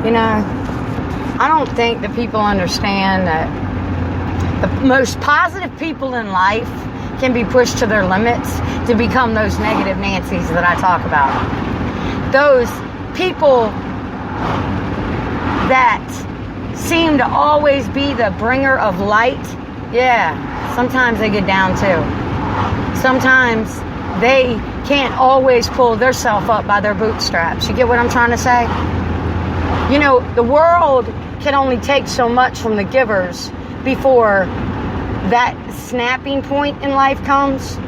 You know, I don't think that people understand that the most positive people in life can be pushed to their limits to become those negative Nancys that I talk about. Those people that seem to always be the bringer of light, yeah, sometimes they get down too. Sometimes they can't always pull themselves up by their bootstraps. You get what I'm trying to say? You know, the world can only take so much from the givers before that snapping point in life comes.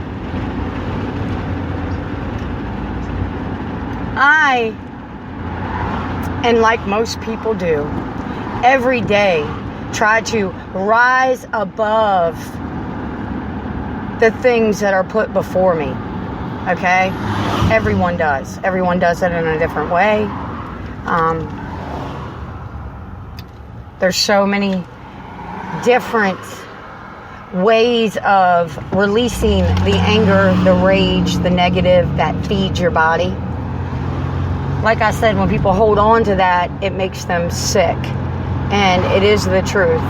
And like most people do, every day try to rise above the things that are put before me. Okay? Everyone does. Everyone does it in a different way. There's so many different ways of releasing the anger, the rage, the negative that feeds your body. Like I said, when people hold on to that, it makes them sick. And it is the truth.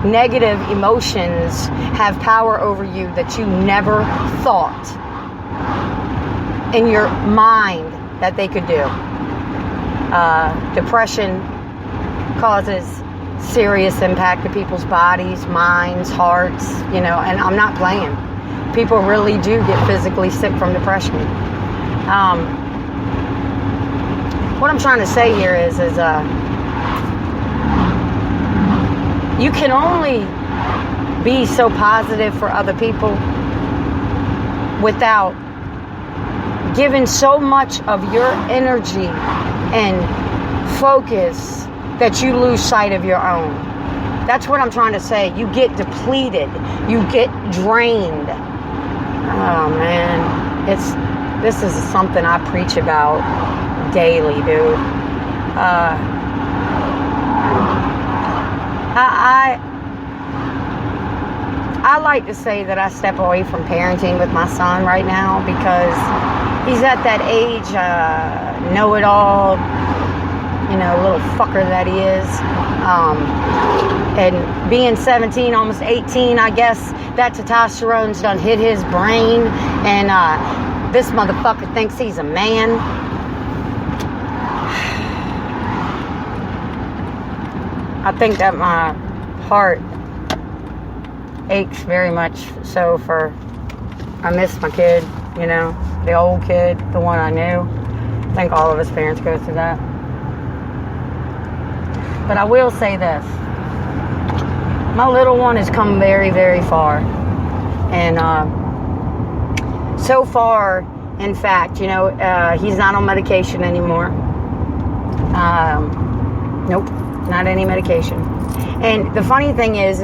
Negative emotions have power over you that you never thought in your mind that they could do. Depression causes serious impact to people's bodies, minds, hearts, you know, and I'm not playing. People really do get physically sick from depression. What I'm trying to say here is you can only be so positive for other people without giving so much of your energy and focus that you lose sight of your own. That's what I'm trying to say. You get depleted. You get drained. Oh man, this is something I preach about daily, dude. I like to say that I step away from parenting with my son right now because he's at that age, know-it-all, you know, little fucker that he is. And being 17, almost 18, I guess that testosterone's done hit his brain, and this motherfucker thinks he's a man. I think that my heart aches very much so for, I miss my kid, you know, the old kid, the one I knew. I think all of us parents go through that. But I will say this. My little one has come very, very far. And so far, in fact, you know, he's not on medication anymore. Nope. Not any medication. And the funny thing is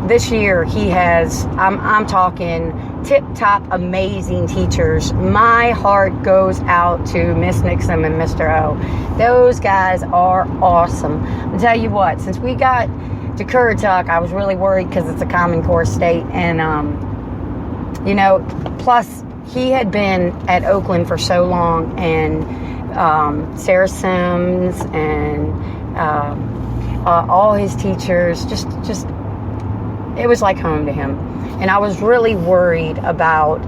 this year he has, I'm talking tip-top amazing teachers. My heart goes out to Miss Nixon and Mr. O. Those guys are awesome. I'll tell you what, since we got to Currituck, I was really worried because it's a Common Core state. And, you know, plus he had been at Oakland for so long, and Sarah Sims and all his teachers, just it was like home to him. And I was really worried about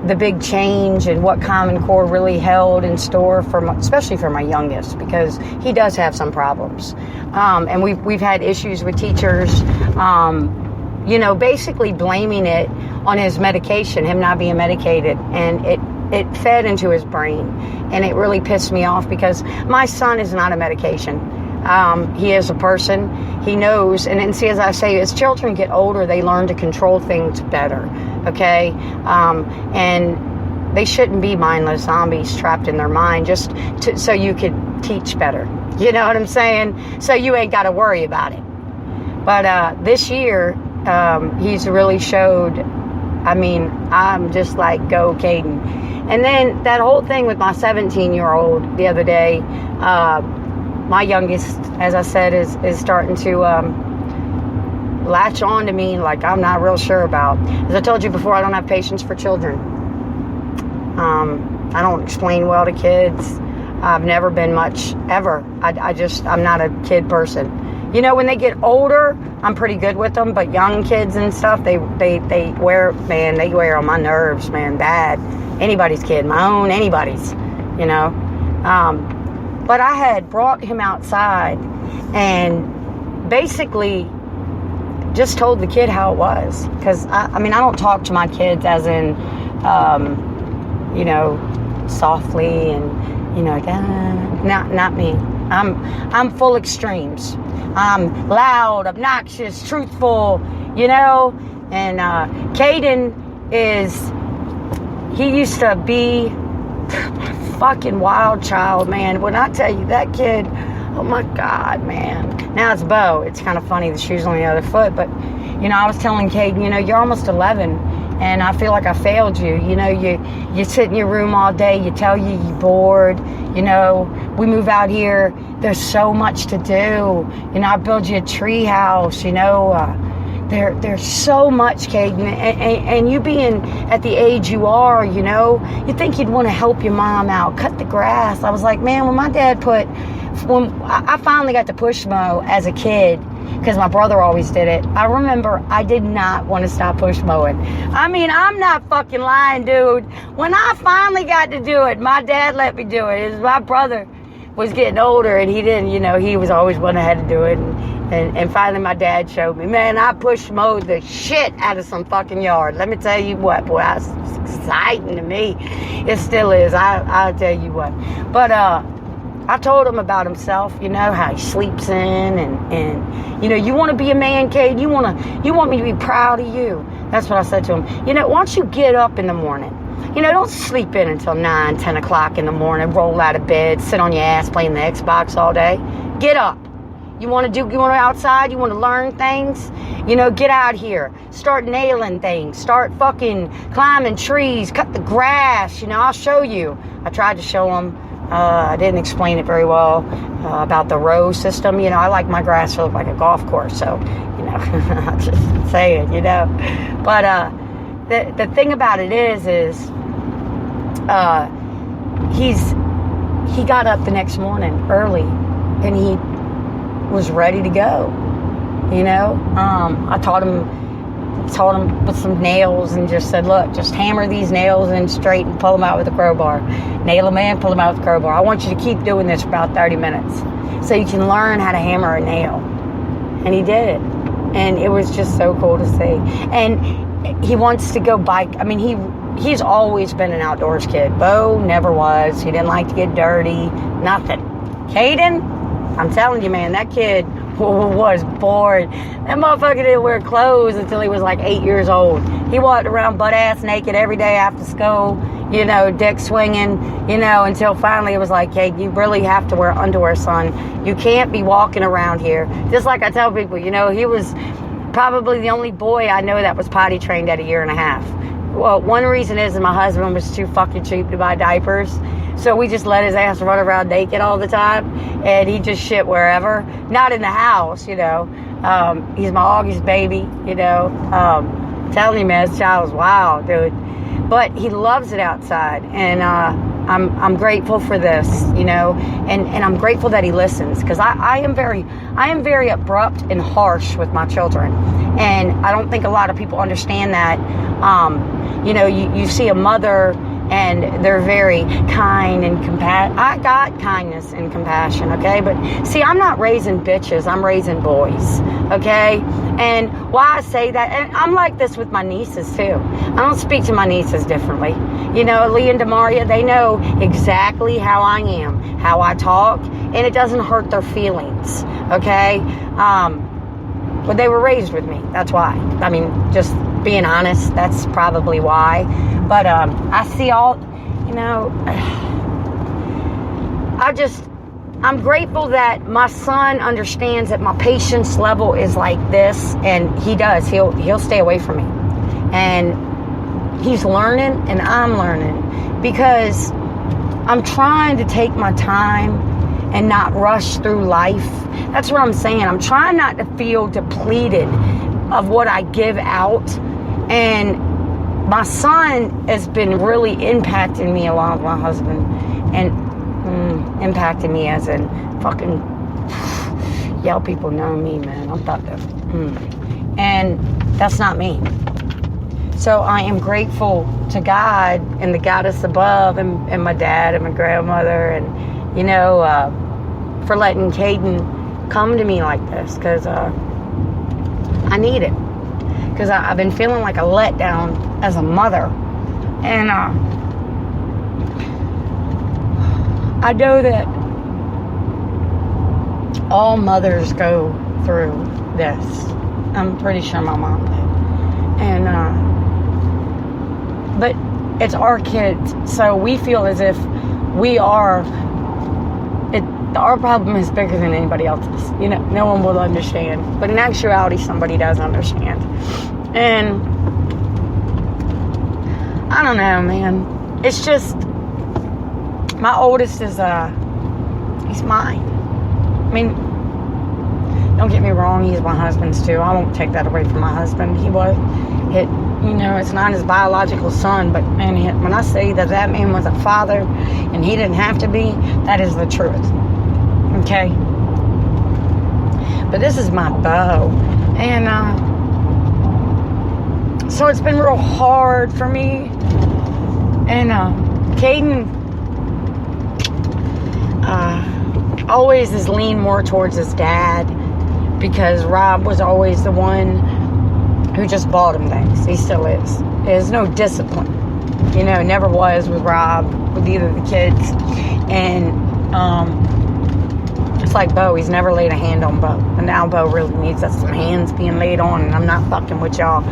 the big change and what Common Core really held in store for especially for my youngest, because he does have some problems. And we've had issues with teachers, you know, basically blaming it on his medication, him not being medicated, and it fed into his brain, and it really pissed me off because my son is not a medication. He is a person. He knows, and see, as I say, as children get older, they learn to control things better, okay? And they shouldn't be mindless zombies trapped in their mind so you could teach better. You know what I'm saying? So you ain't got to worry about it. But this year, he's really showed, I mean, I'm just like, go Caden. And then that whole thing with my 17-year-old the other day, my youngest, as I said, is starting to latch on to me like I'm not real sure about. As I told you before, I don't have patience for children. I don't explain well to kids. I've never been much ever. I'm not a kid person. You know, when they get older, I'm pretty good with them, but young kids and stuff, they wear on my nerves, man, bad. Anybody's kid, my own, anybody's, you know. But I had brought him outside and basically just told the kid how it was. Because, I don't talk to my kids as in, you know, softly and, you know, not me. I'm full extremes. I'm loud, obnoxious, truthful, you know. And Caden he used to be a fucking wild child, man. When I tell you that kid, oh my God, man. Now it's Bo. It's kind of funny, the shoe's on the other foot. But, you know, I was telling Caden, you know, you're almost 11. And I feel like I failed you. You know, you sit in your room all day. You tell you're bored. You know, we move out here. There's so much to do. You know, I build you a tree house. You know, there's so much, Caden. And you being at the age you are, you know, you think you'd want to help your mom out, cut the grass. I was like, man, when my dad when I finally got to push mow as a kid, because my brother always did it. I remember I did not want to stop push mowing. I mean, I'm not fucking lying, dude. When I finally got to do it, my dad let me do it. My brother was getting older and he didn't, you know, he was always one that had to do it. And finally my dad showed me. Man, I push mowed the shit out of some fucking yard. Let me tell you what, boy, it's exciting to me. It still is. I'll tell you what. But, I told him about himself, you know, how he sleeps in and you know, you want to be a man, Cade, you want me to be proud of you. That's what I said to him. You know, once you get up in the morning, you know, don't sleep in until 9, 10 o'clock in the morning, roll out of bed, sit on your ass playing the Xbox all day. Get up. You want to outside, you want to learn things, you know, get out here, start nailing things, start fucking climbing trees, cut the grass, you know, I'll show you. I tried to show him. I didn't explain it very well about the row system. You know, I like my grass to look like a golf course. So, you know, I'll just say it, you know. But the thing about it is he got up the next morning early and he was ready to go. You know, I taught him with some nails and just said, look, just hammer these nails in straight and pull them out with a crowbar. Nail them in, pull them out with a crowbar. I want you to keep doing this for about 30 minutes so you can learn how to hammer a nail. And he did it. And it was just so cool to see. And he wants to go bike. I mean, he's always been an outdoors kid. Bo never was. He didn't like to get dirty. Nothing. Caden, I'm telling you, man, that kid was bored. That motherfucker didn't wear clothes until he was like 8 years old. He walked around butt ass naked every day after school, you know, dick swinging, you know, until finally it was like, hey, you really have to wear underwear, son. You can't be walking around here. Just like I tell people, you know, he was probably the only boy I know that was potty trained at 1.5 years. Well, one reason is that my husband was too fucking cheap to buy diapers. So we just let his ass run around naked all the time. And he just shit wherever. Not in the house, you know. He's my August baby, you know. Telling you, man, this child's wild, dude. But he loves it outside. And I'm grateful for this, you know. And I'm grateful that he listens. Because I am very abrupt and harsh with my children. And I don't think a lot of people understand that. You know, you see a mother and they're very kind and compassionate. I got kindness and compassion, okay? But see, I'm not raising bitches. I'm raising boys, okay? And why I say that, and I'm like this with my nieces too. I don't speak to my nieces differently. You know, Lee and Demaria, they know exactly how I am, how I talk, and it doesn't hurt their feelings, okay? But they were raised with me. That's why. I mean, just being honest, that's probably why. But I see all, you know, I'm grateful that my son understands that my patience level is like this, and he does. He'll stay away from me. And he's learning, and I'm learning, because I'm trying to take my time and not rush through life. That's what I'm saying. I'm trying not to feel depleted of what I give out. And my son has been really impacting me along with my husband. And impacted me as in fucking, y'all people know me, man. I'm about to, and that's not me. So I am grateful to God and the goddess above and my dad and my grandmother and, you know, for letting Caden come to me like this, because I need it. Because I've been feeling like a letdown as a mother. And I know that all mothers go through this. I'm pretty sure my mom did. And, but it's our kids. So we feel as if we are, our problem is bigger than anybody else's. You know, no one will understand. But in actuality, somebody does understand. And I don't know, man. It's just, my oldest is, he's mine. I mean, don't get me wrong, he's my husband's too. I won't take that away from my husband. You know, it's not his biological son, but man, when I say that man was a father and he didn't have to be, that is the truth. Okay? But this is my beau. And, so it's been real hard for me. And, Caden, always is leaned more towards his dad, because Rob was always the one who just bought him things. He still is. There's no discipline. You know, never was with Rob, with either of the kids. And it's like Bo. He's never laid a hand on Bo. And now Bo really needs some hands being laid on, and I'm not fucking with y'all.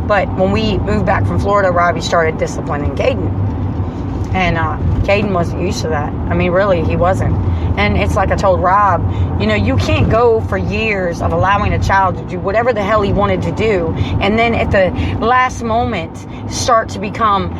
But when we moved back from Florida, Robbie started disciplining Caden. And Caden wasn't used to that. I mean, really, he wasn't. And it's like I told Rob, you know, you can't go for years of allowing a child to do whatever the hell he wanted to do, and then at the last moment start to become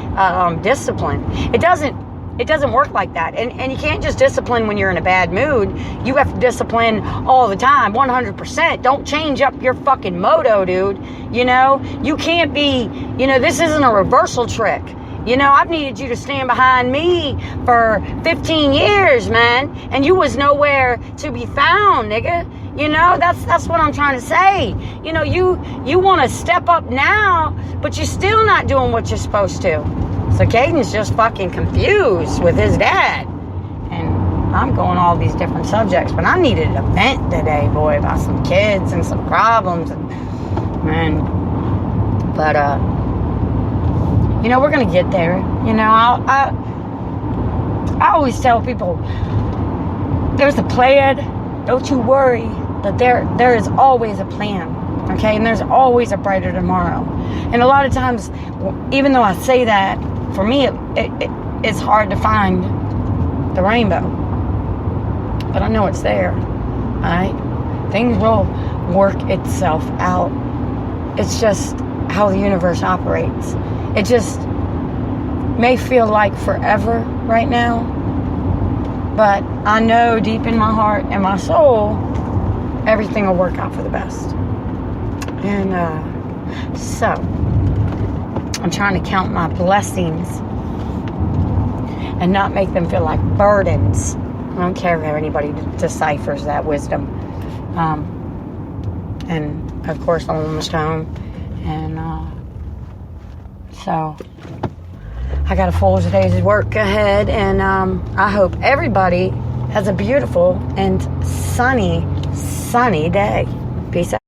disciplined. It doesn't work like that. And you can't just discipline when you're in a bad mood. You have to discipline all the time, 100%. Don't change up your fucking moto, dude. You know, you can't be, you know, this isn't a reversal trick. You know, I've needed you to stand behind me for 15 years, man. And you was nowhere to be found, nigga. You know, that's what I'm trying to say. You know, you want to step up now, but you're still not doing what you're supposed to. So Caden's just fucking confused with his dad. And I'm going all these different subjects, but I needed a vent today, boy, about some kids and some problems. And, man, but, you know, we're going to get there. You know, I always tell people, there's a plan. Don't you worry. But there is always a plan. Okay? And there's always a brighter tomorrow. And a lot of times, even though I say that, for me, it's hard to find the rainbow. But I know it's there. Alright? Things will work itself out. It's just how the universe operates. It just may feel like forever right now, but I know deep in my heart and my soul, everything will work out for the best. And so, I'm trying to count my blessings and not make them feel like burdens. I don't care how anybody deciphers that wisdom. And, of course, I'm almost home. And, so, I got a full day's work ahead, and I hope everybody has a beautiful and sunny day. Peace out.